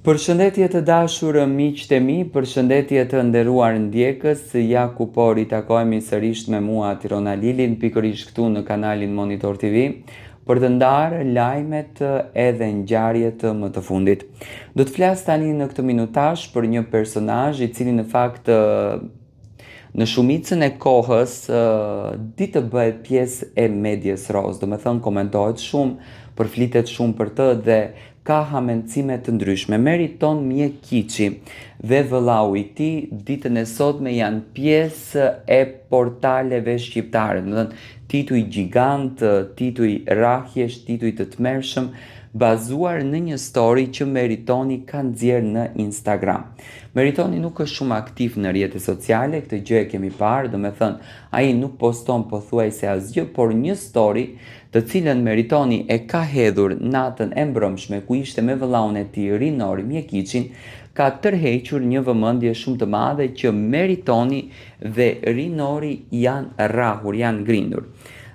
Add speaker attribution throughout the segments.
Speaker 1: Përshëndetje të dashur miqtë e mi, përshëndetje të nderuar ndjekës, ja ku po ritakojmë sërish me mua Tirona Lilin, pikërisht këtu në kanalin Monitor TV, për të ndarë lajmet edhe ngjarjet më të fundit. Do të flas tani në këtë minutash për një personazh i cili në fakt në shumicën e kohës di të bëhet pjesë e medjes roz, do me thënë komentohet shumë, përflitet shumë për të dhe ka hamencime të ndryshme. Meriton Mjekiçi dhe vëllau i tij ditën e sotme janë pjesë e portaleve shqiptare, do të thënë tituj gjigant, tituj rrahjesh, tituj të tmerrshëm, bazuar në një story që Meritoni ka nxjerrë në Instagram. Meritoni nuk është shumë aktiv në rrjetet sociale, këtë gjë e kemi parë, do me thënë ai nuk poston pothuajse asgjë, por një story të cilën Meritoni e ka hedhur natën e mbrëmshme ku ishte me vëllaun e tij Rinori Mjekiçin, ka tërhequr një vëmendje shumë të madhe që Meritoni dhe Rinori janë rrahur, janë grindur.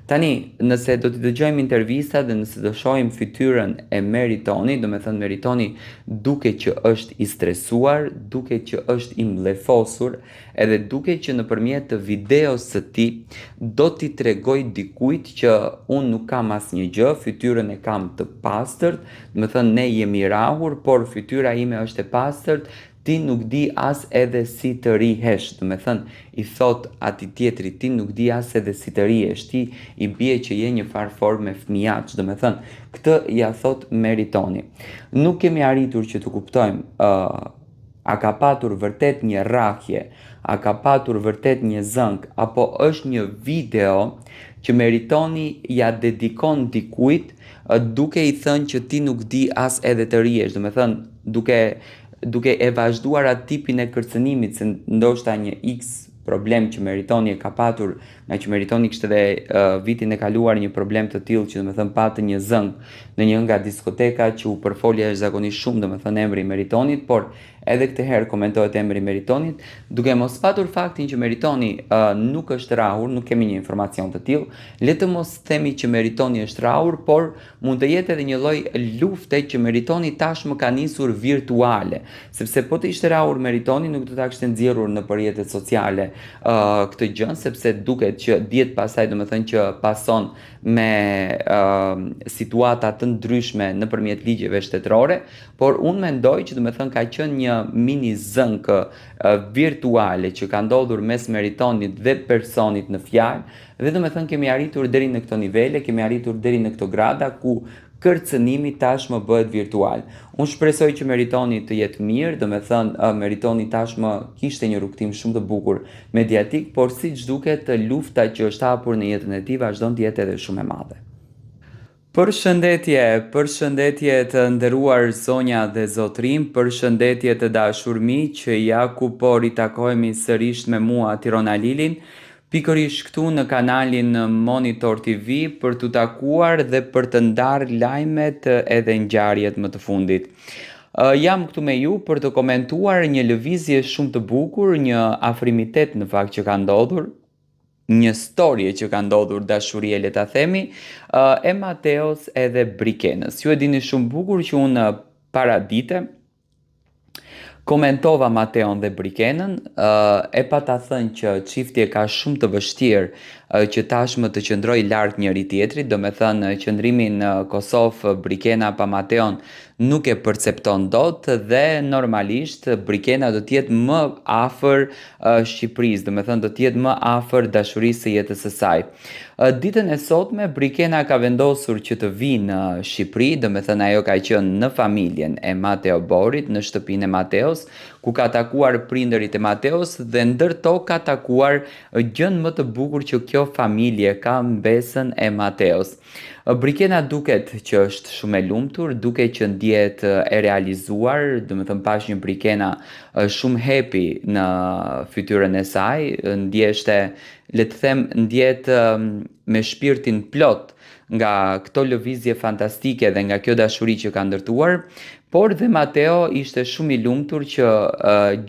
Speaker 1: Tani, nëse do të dëgjojmë intervista dhe nëse do shohim fytyrën e Meritoni, do me thënë Meritoni duke që është i stresuar, duke që është i mblefosur, edhe duke që nëpërmjet të videos së tij do t'i tregoj dikujt që unë nuk kam asnjë gjë, fytyrën e kam të pastërt, do me thënë ne jemi rrahur, por fytyra ime është e pastërt, ti nuk di as edhe si të rihesh, do me thënë i thot ati tjetri, ti nuk di as edhe si të rihesh, ti i bie që je një farë forme fëmijaq, do me thënë këtë ja thot Meritoni. Nuk kemi arritur që të kuptojmë a ka patur vërtet një rrahje, a ka patur vërtet një zënk, apo është një video që Meritoni ja dedikon dikujt duke i thënë që ti nuk di as edhe të rihesh, do me thënë duke e vazhduar atë tipin e kërcënimit, se ndoshta një X problem që Meritoni e ka patur, nga që Meritoni kishte edhe vitin e kaluar një problem të tillë që do me thënë patë një zënk në një nga diskoteka që u përfolja është zakonisht shumë, do me thënë emri Meritonit, por edhe këtë herë komentohet emri Meritonit, duke mos patur faktin që Meritoni nuk është rrahur, nuk kemi një informacion të tillë, le të mos themi që Meritoni është rrahur, por mund të jetë edhe një lloj lufte që Meritoni tashmë ka nisur virtuale, sepse po të ishte rrahur Meritoni nuk do ta kishte nxjerrur në rrjetet sociale këtë gjën, sepse duket që dihet pasaj, do me thënë që pason me situata të ndryshme nëpërmjet ligjeve shtetërore, por unë mendoj që do me thënë ka qenë një mini zënk virtuale që ka ndodhur mes Meritonit dhe personit në fjalë dhe do me thënë kemi arritur deri në këto nivele, kemi arritur deri në këto grada ku kërcënimi tashmë bëhet virtual. Unë shpresoj që Meritoni të jetë mirë, do me thënë Meritoni tashmë kishte një rrugtim shumë të bukur mediatik, por siç duket lufta që është hapur në jetën e tij vazhdon të jetë edhe shumë e madhe. Përshëndetje të nderuar zonja dhe zotrim, përshëndetje të dashur miq, ja ku po ritakojmë sërish me mua Tirona Lilin, pikërisht këtu në kanalin Monitor TV për t'u takuar dhe për të ndarë lajmet edhe ngjarjet më të fundit. Jam këtu me ju për të komentuar një lëvizje shumë të bukur, një afrimitet në fakt që ka ndodhur, një story që ka ndodhur, dashurie le ta themi, e Mateos edhe Brikenës. Ju e dini shumë bukur që unë para dite komentova Mateon dhe Brikenën, e pa ta thënë që çifti ka shumë të vështirë që tashmë të qëndrojë larg njëri tjetrit, do me thënë qëndrimin në Kosovë Brikena pa Mateon nuk e percepton dot dhe normalisht Brikena do të jetë më afër Shqipërisë, do me thënë do të jetë më afër dashurisë së jetës së saj. Ditën e sotme Brikena ka vendosur që të vinë në Shqipëri, do me thënë ajo ka qenë në familjen e Mateo Borit, në shtëpinë e Mateos, ku ka takuar prindërit e Mateos dhe ndërto ka takuar gjën më të bukur që kjo familje ka mbesën e Mateos. Brikena duket që është shumë e lumtur, duket që ndjehet e realizuar, do me thënë pash një Brikena shumë happy në fytyrën e saj, ndjeshte, le të them, ndjet me shpirtin plot nga këto lëvizje fantastike dhe nga kjo dashuri që ka ndërtuar, por dhe Mateo ishte shumë i lumtur që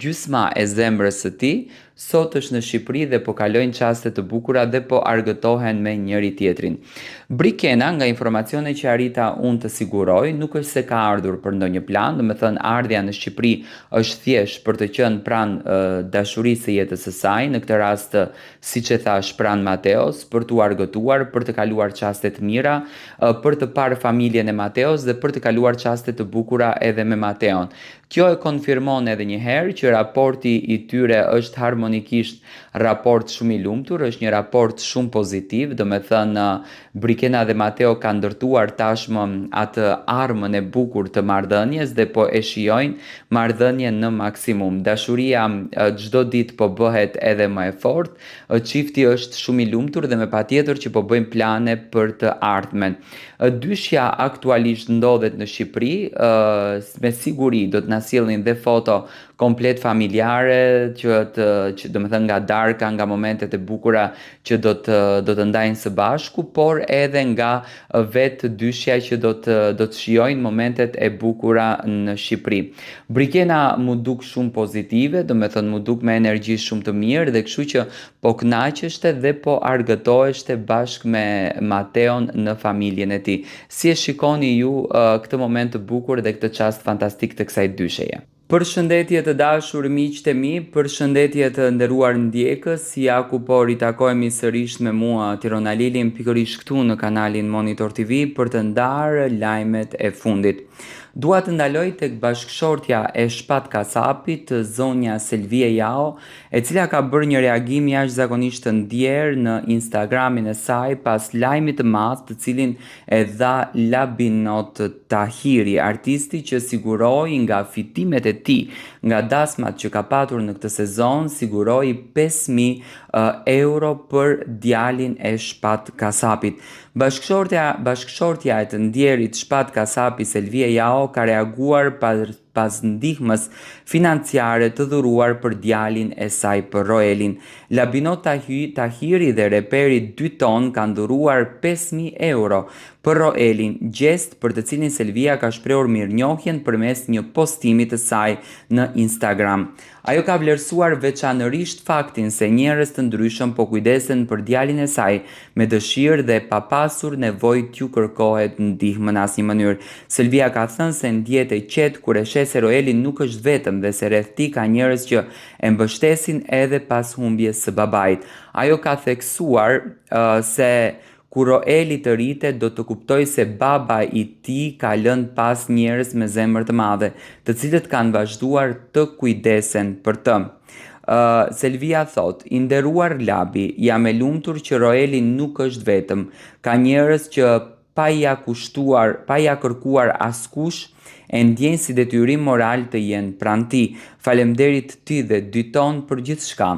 Speaker 1: gjysma e zemrës së tij sot është në Shqipëri dhe po kalojnë qaste të bukura dhe po argëtohen me njëri tjetrin. Brikena, nga informacione që arrita unë të siguroj, nuk është se ka ardhur për ndonjë plan, do me thënë ardhja në Shqipëri është thjesht për të qenë pranë dashurisë së jetës së saj, në këtë rast siç e thash pranë Mateos, për t'u argëtuar, për të kaluar qaste të mira, për të parë familjen e Mateos dhe për të kaluar qaste të bukura edhe me Mateon. Kjo e konfirmon edhe një herë që raporti i tyre është harmonikisht raport shumë i lumtur, është një raport shumë pozitiv, do me thënë Brikena dhe Mateo kanë ndërtuar tashmë atë armën e bukur të marrëdhënies dhe po e shijojnë marrëdhënien në maksimum. Dashuria çdo ditë po bëhet edhe më e fortë, çifti është shumë i lumtur dhe me patjetër që po bëjmë plane për të ardhmen. Dyshja aktualisht ndodhet në Shqipëri, me siguri do të na sillnin dhe foto komplet familjare që do të thënë nga darka, nga momentet e bukura që do të ndajnë së bashku, por edhe nga vetë dyshja që do të shijojnë momentet e bukura në Shqipëri. Brikena mu duk shumë pozitive, do me thënë mu duk me energji shumë të mirë dhe kështu që po kënaqeshte dhe po argëtoheshte bashkë me Mateon në familjen e tij. Si e shikoni ju këtë moment të bukur dhe këtë çast fantastik të kësaj dysheje? Përshëndetje të dashur miqtë e mi, përshëndetje të nderuar ndjekës, ja ku po ritakohemi sërish me mua Tirona Lilin pikërisht këtu në kanalin Monitor TV për të ndarë lajmet e fundit. Dua të ndaloj tek bashkëshortja e Shpat Kasapit, zonja Selvie Jao, e cila ka bërë një reagim jashtëzakonisht të ndjerë në Instagramin e saj pas lajmit të madh të cilin e dha Labinot Tahiri, artisti që siguroi nga fitimet e tij, nga dasmat që ka patur në këtë sezon, siguroi 5.000 euro për djalin e Shpat Kasapit. Bashkëshortja e të ndjerit Shpat Kasapi Selvie Jao ka reaguar pas ndihmës financiare të dhuruar për djalin e saj për Roelin. Labinot Tahiri dhe reperi 2 ton kanë dhuruar 5.000 euro për Roelin, gjest për të cilin Selvia ka shprehur mirënjohjen përmes një postimi të saj në Instagram. Ajo ka vlerësuar veçanërisht faktin se njerëz të ndryshëm po kujdesen për djalin e saj me dëshirë dhe pa pasur nevojë t'ju kërkohet ndihmë në asnjë mënyrë. Selvia ka thënë se ndjet e qetë kur e sheh se Roeli nuk është vetëm dhe se rreth tij ka njerëz që e mbështesin edhe pas humbjes së babait. Ajo ka theksuar se kur Roeli të rritet do të kuptoj se baba i tij ka lënë pas njerëz me zemër të madhe, të cilët kanë vazhduar të kujdesen për të. Selvia thot, i nderuar Labi, jam e lumtur që Roeli nuk është vetëm, ka njerëz që pa ja kërkuar askush, e ndjejnë si detyrim moral të jenë pranë tij. Faleminderit ty dhe 2 ton për gjithçka.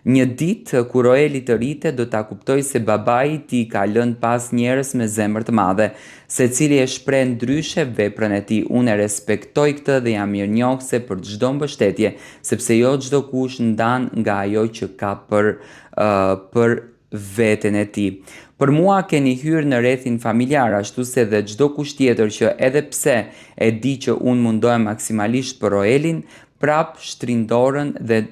Speaker 1: Një ditë kur Roeli të rritet do ta kuptoj se babai i tij ka lënë pas njerëz me zemër të madhe, secili e shpreh ndryshe veprën e tij. Unë e respektoj këtë dhe jam mirënjohëse për çdo mbështetje, sepse jo çdo kush ndan nga ajo që ka për veten e tij. Për mua keni hyrë në rrethin familjar, ashtu se dhe çdo kush tjetër që edhe pse e di që unë mundohem maksimalisht për Roelin, prap shtrin dorën dhe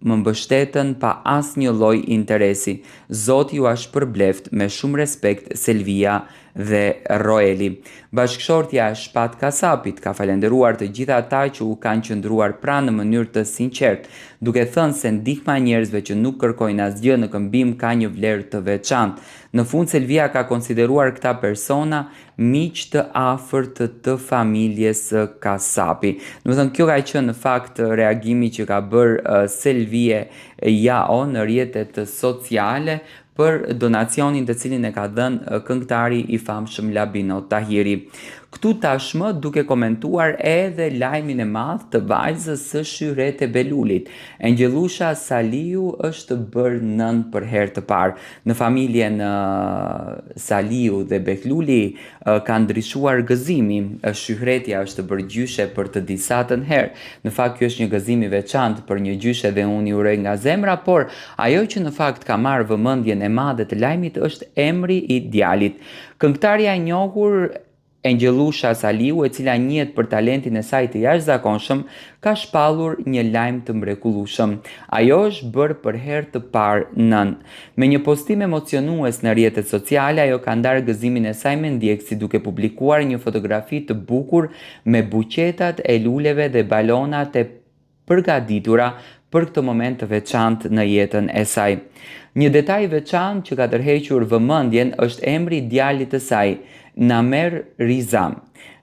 Speaker 1: më mbështetën pa asnjë lloj interesi. Zoti ju shpërbleft, me shumë respekt, Selvia dhe Roeli. Bashkëshortja e Shpat Kasapit ka falenderuar të gjitha ata që u kanë qëndruar pranë në mënyrë të sinqertë, duke thënë se ndihma e njerëzve që nuk kërkojnë asgjë në këmbim ka një vlerë të veçantë. Në fund Selvia ka konsideruar këta persona miq të afërt të familjes së Kasapi. Do të thënë kjo ka qenë në fakt reagimi që ka bërë Selvie Jao në rrjetet sociale për donacionin të cilin e ka dhënë këngëtari i famshëm Labinot Tahiri. Këtu tashmë duke komentuar edhe lajmin e madh të vajzës së Shyret e Belulit. Engjëllusha Saliu është bërë nën për herë të parë. Në familjen Saliu dhe Behluli ka ndryshuar gëzimi. Shyretja është bërë gjyshe për të disatën herë. Në fakt kjo është një gëzim i veçantë për një gjyshe dhe unë i uroj nga zemra, por ajo që në fakt ka marrë vëmendjen e madhe të lajmit është emri i djalit. Këngëtarja e njohur Angjelusha Saliu, e cila njihet për talentin e saj të jashtëzakonshëm, ka shpallur një lajm të mrekullueshëm. Ajo është bërë për herë të parë nën. Me një postim emocionues në rrjetet sociale, ajo ka ndarë gëzimin e saj me ndjekësi duke publikuar një fotografi të bukur me buqetat e luleve dhe balonat e përgatitura për këtë moment të veçantë në jetën e saj. Një detaj veçantë që ka tërhequr vëmendjen është emri i djalit të saj, Namer Rizam,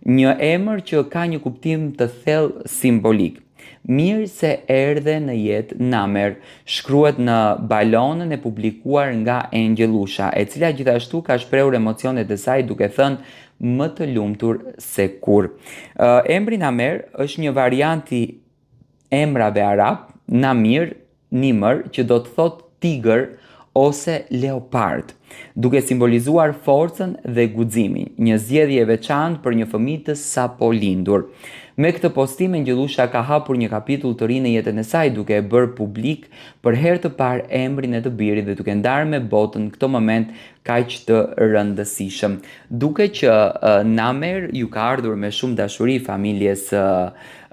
Speaker 1: një emër që ka një kuptim të thellë simbolik. Mirë se erdhe në jetë Namer, shkruhet në balonën e publikuar nga Angjelusha, e cila gjithashtu ka shprehur emocionet e saj duke thënë më të lumtur se kur. Emri Namer është një variant i emrave arab, Namir, Nimër, që do të thotë tigër ose leopard, duke simbolizuar forcën dhe guximin, një zgjedhje e veçantë për një fëmijë të sapo lindur. Me këtë postim, Angjelusha ka hapur një kapitull të ri në jetën e saj, duke e bërë publik për herë të parë emrin e të birit dhe duke ndarë me botën këtë moment kaq të rëndësishëm. Duke që Namer ju ka ardhur me shumë dashuri familjes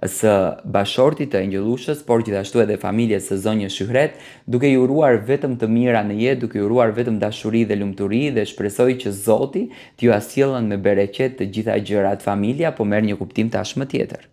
Speaker 1: së bashortit të Angjelushës, por gjithashtu edhe familjes së zonjës Shyhret, duke ju uruar vetëm të mira në jetë, duke ju uruar vetëm dashuri dhe lumturi, dhe shpresoj që Zoti t'ju asjellën me bereqet të gjitha gjërat. Familja po merr një kuptim tashmë tjetër.